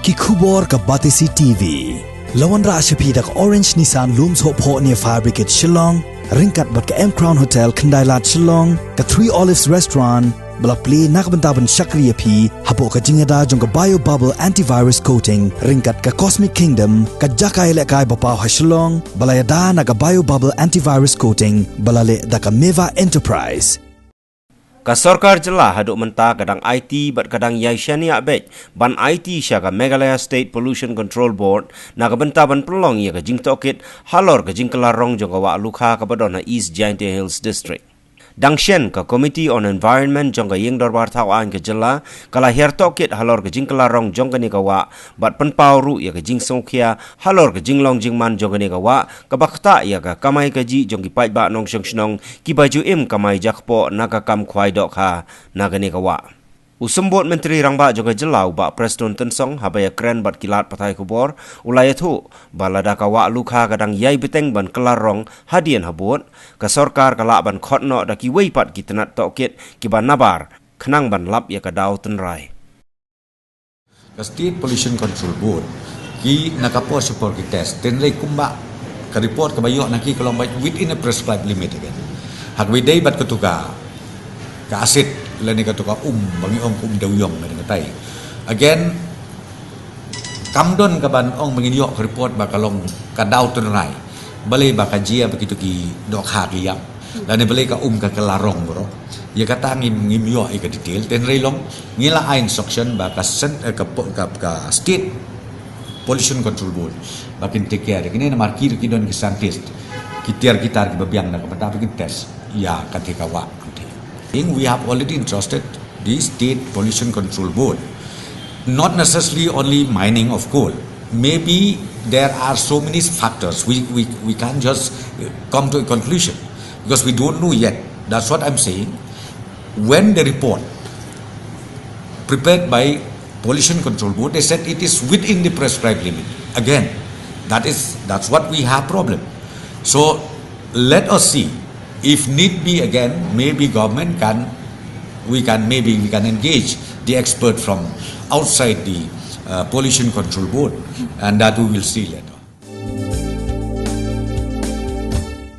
ki khubor ka Batisi TV. Lawan ra ashapi dak Orange Nissan Looms Hope Ho near Fire Brigade Shillong, ringkat bat ka M Crown Hotel Kendailat Shillong, ka Three Olives Restaurant, balak play nakbentaban Shakriya P, hapo ka Jingkylla jong ka Bio Bubble Antivirus Coating, ringkat ka Cosmic Kingdom, ka Jakai lekai bapaw ha Shillong, balayada na ka Bio Bubble Antivirus Coating, balale da ka Meva Enterprise. Ka Sorkar Jilla haduk menta kadang IT bat kadang yai Shahniah bet ban IT sya ka Meghalaya State Pollution Control Board na ka benta ban pelong ia ka Tohkit halor ka Jingkylla Rong jong ka wa Lukha ka badona East Jingkylla Hills District. Dangshen ka Committee on Environment jong ka ying dorbar tawaan ka Jilla kala her Tohkit halor ka Jingkylla Rong jong ka ni ka wa bat penpau ru ia ka Sorkar halor ka Jinglong Jingman jong ka ni ka wa ka bakta ia ka kamai ka ji jong ki pai ba nong shnong ki baju im kamai jakpo na ka kam khwai dok ha na ka ni ka wa. Usembot Menteri Rangba jong ka Jilla ba Preston Tensong habaya kren bat kilat patai kubor ulaya tu balada ka wa Lukha kadang yai beteng ban Kelar Rong hadian habut ka Sorkar kala ban khotno da ki weipat ki tenat Tohkit ki ban nabar khnang ban lap ya ka dau tenrai. The State Pollution Control Board ki nakapo support ki test tenlei kumba ka report ka bayo naki kalong within a prescribed limit again hak widai bat ketuka ka asit lani ketuka bangi kum dawyong ngani katai again kamdon ka ban bangin yok report ba kalong ka daw tenrai balai ba ka jia begitu ki dok haki yang lani balai ka ka Kelarong bro ya kata ngim yok ka detail tenrai long ngila ain instruction ba ka State Pollution Control Board bakin take care kini na markir ki don ki scientist kitar ki babiang na ka bikin test ya katika wa we have already entrusted the State Pollution Control Board, not necessarily only mining of coal. Maybe there are so many factors. We can't just come to a conclusion because we don't know yet. That's what I'm saying. When the report prepared by Pollution Control Board, they said it is within the prescribed limit. Again, that's what we have problem. So let us see. If need be again, maybe government we can engage the expert from outside the Pollution Control Board, and that we will see later.